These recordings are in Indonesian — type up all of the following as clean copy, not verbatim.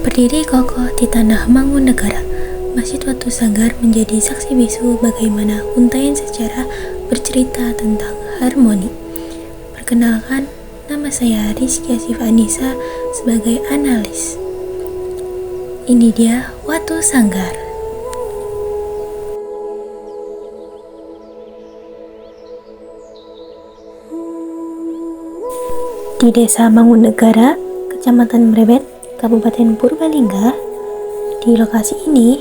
Berdiri kokoh di tanah Mangkunegara, Masjid Watu Sanggar menjadi saksi bisu bagaimana untaian sejarah bercerita tentang harmoni. Perkenalkan, nama saya Rizky Asif Anissa sebagai analis. Ini dia Watu Sanggar. Di Desa Mangkunegara, Kecamatan Mrebet, Kabupaten Purbalingga, di lokasi ini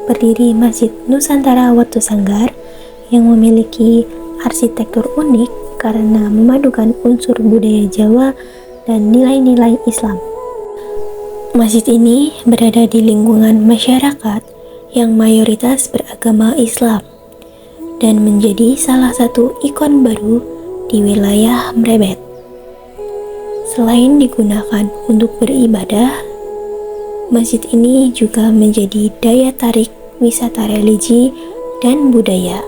berdiri Masjid Nusantara Watu Sanggar yang memiliki arsitektur unik karena memadukan unsur budaya Jawa dan nilai-nilai Islam. Masjid ini berada di lingkungan masyarakat yang mayoritas beragama Islam dan menjadi salah satu ikon baru di wilayah Mrebet. Selain digunakan untuk beribadah, masjid ini juga menjadi daya tarik wisata religi dan budaya.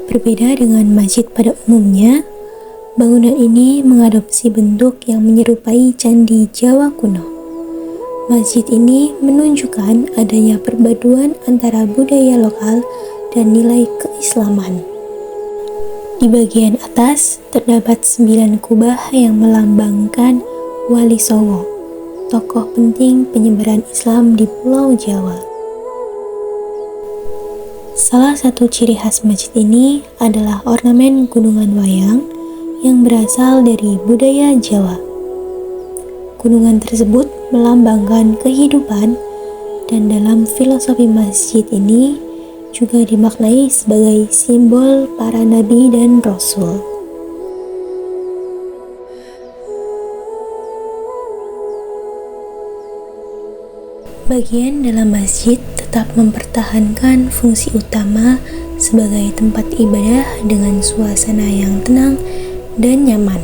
Berbeda dengan masjid pada umumnya, bangunan ini mengadopsi bentuk yang menyerupai candi Jawa kuno. Masjid ini menunjukkan adanya perpaduan antara budaya lokal dan nilai keislaman. Di bagian atas terdapat 9 kubah yang melambangkan Wali Songo, tokoh penting penyebaran Islam di Pulau Jawa. Salah satu ciri khas masjid ini adalah ornamen gunungan wayang yang berasal dari budaya Jawa. Gunungan tersebut melambangkan kehidupan, dan dalam filosofi masjid ini juga dimaknai sebagai simbol para nabi dan rasul. Bagian dalam masjid tetap mempertahankan fungsi utama sebagai tempat ibadah dengan suasana yang tenang dan nyaman.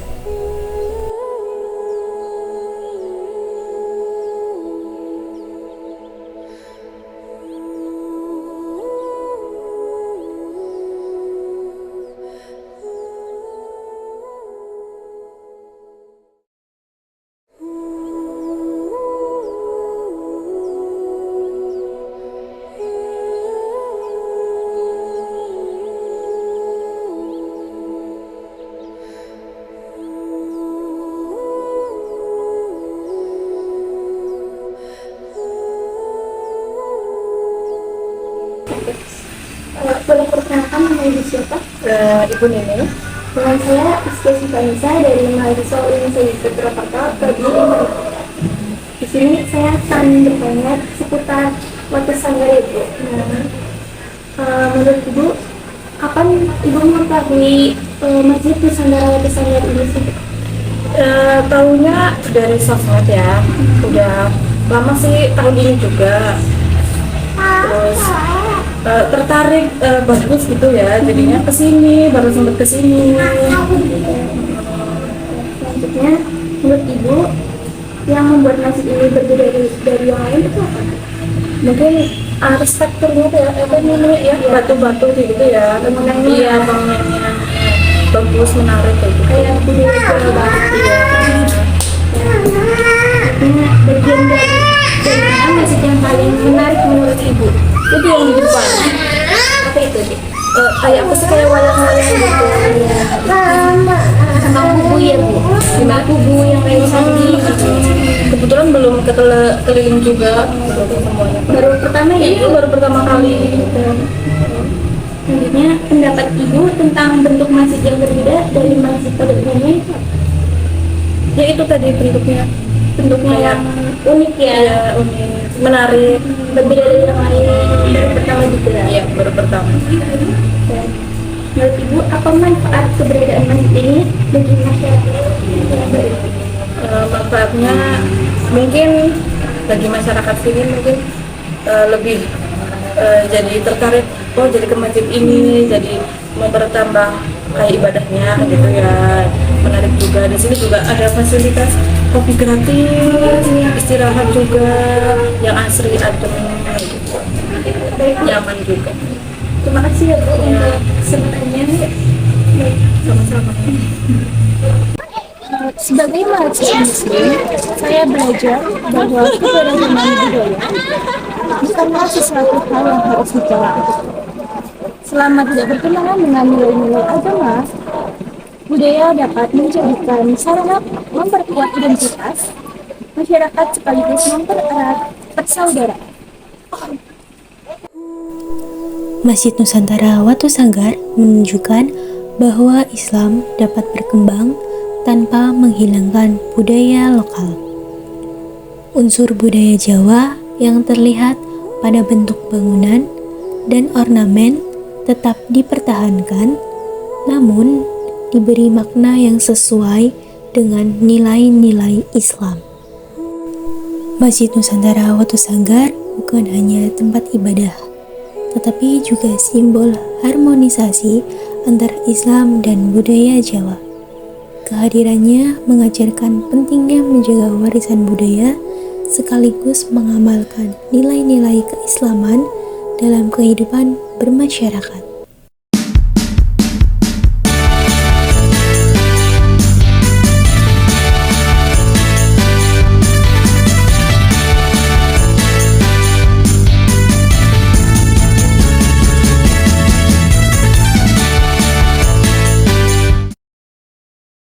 Boleh perkenalkan nama ibu siapa? Ibu Nini. Dengan saya Rizky Sivanisa dari mahasiswa Universitas Purwakarta Prodi. Di sini saya akan bertanya seputar Watu Sanggar itu. Menurut ibu, kapan ibu mengetahui Masjid Nusantara Watu Sanggar ini sih? Tahunya dari sosmed ya. Udah lama sih, tahun ini juga. Terus tertarik, bagus gitu ya, jadinya kesini, baru sempat kesini. Selanjutnya, menurut ibu yang membuat masjid ini berbeda dari yang lain itu apa? Mungkin arsitekturnya tuh ya, apa namanya ya, batu-batu gitu ya. Bangunannya. Iya, bangunannya bagus, menarik kayak gitu. Kayak budaya Jawa banget. Iya. Bagian dari mana masjid yang paling menarik menurut ibu? Itu yang di depan. Apa itu sih? Kayak apa sih, kayak wayang-wayang gitu. Sama bubu ya bu? Gimana bubu yang kayak sandi? Kebetulan belum keliling juga semuanya. Baru pertama ya? Iya, baru pertama kali. Selanjutnya, pendapat ibu tentang bentuk masjid yang berbeda dari masjid pada umumnya itu? Ya itu tadi bentuknya Yang unik ya? Iya, unik, menarik. Berbeda dari yang lain, baru pertama juga. Iya, baru pertama. Dan menurut ibu, apa manfaat keberadaan masjid ini bagi masyarakat? Manfaatnya mungkin bagi masyarakat sini mungkin lebih jadi tertarik, oh jadi ke masjid ini, jadi mempertambah kayak ibadahnya gitu ya, menarik juga. Di sini juga ada fasilitas kopi gratis, istirahat juga yang asri, adem, gitu. Nyaman juga. Terima kasih ya Bu untuk kesempatannya. Sama-sama. Sebagai mahasiswa muslim, saya belajar bahwa keberagaman budaya bukanlah sesuatu hal yang harus ditolak. Selama tidak bertentangan dengan nilai-nilai agama, budaya dapat menjadikan sarana memperkuat identitas masyarakat sekaligus mempererat persaudaraan. Masjid Nusantara Watu Sanggar menunjukkan bahwa Islam dapat berkembang tanpa menghilangkan budaya lokal. Unsur budaya Jawa yang terlihat pada bentuk bangunan dan ornamen tetap dipertahankan, namun diberi makna yang sesuai dengan nilai-nilai Islam. Masjid Nusantara Watu Sanggar bukan hanya tempat ibadah, tetapi juga simbol harmonisasi antara Islam dan budaya Jawa. Kehadirannya mengajarkan pentingnya menjaga warisan budaya sekaligus mengamalkan nilai-nilai keislaman dalam kehidupan bermasyarakat.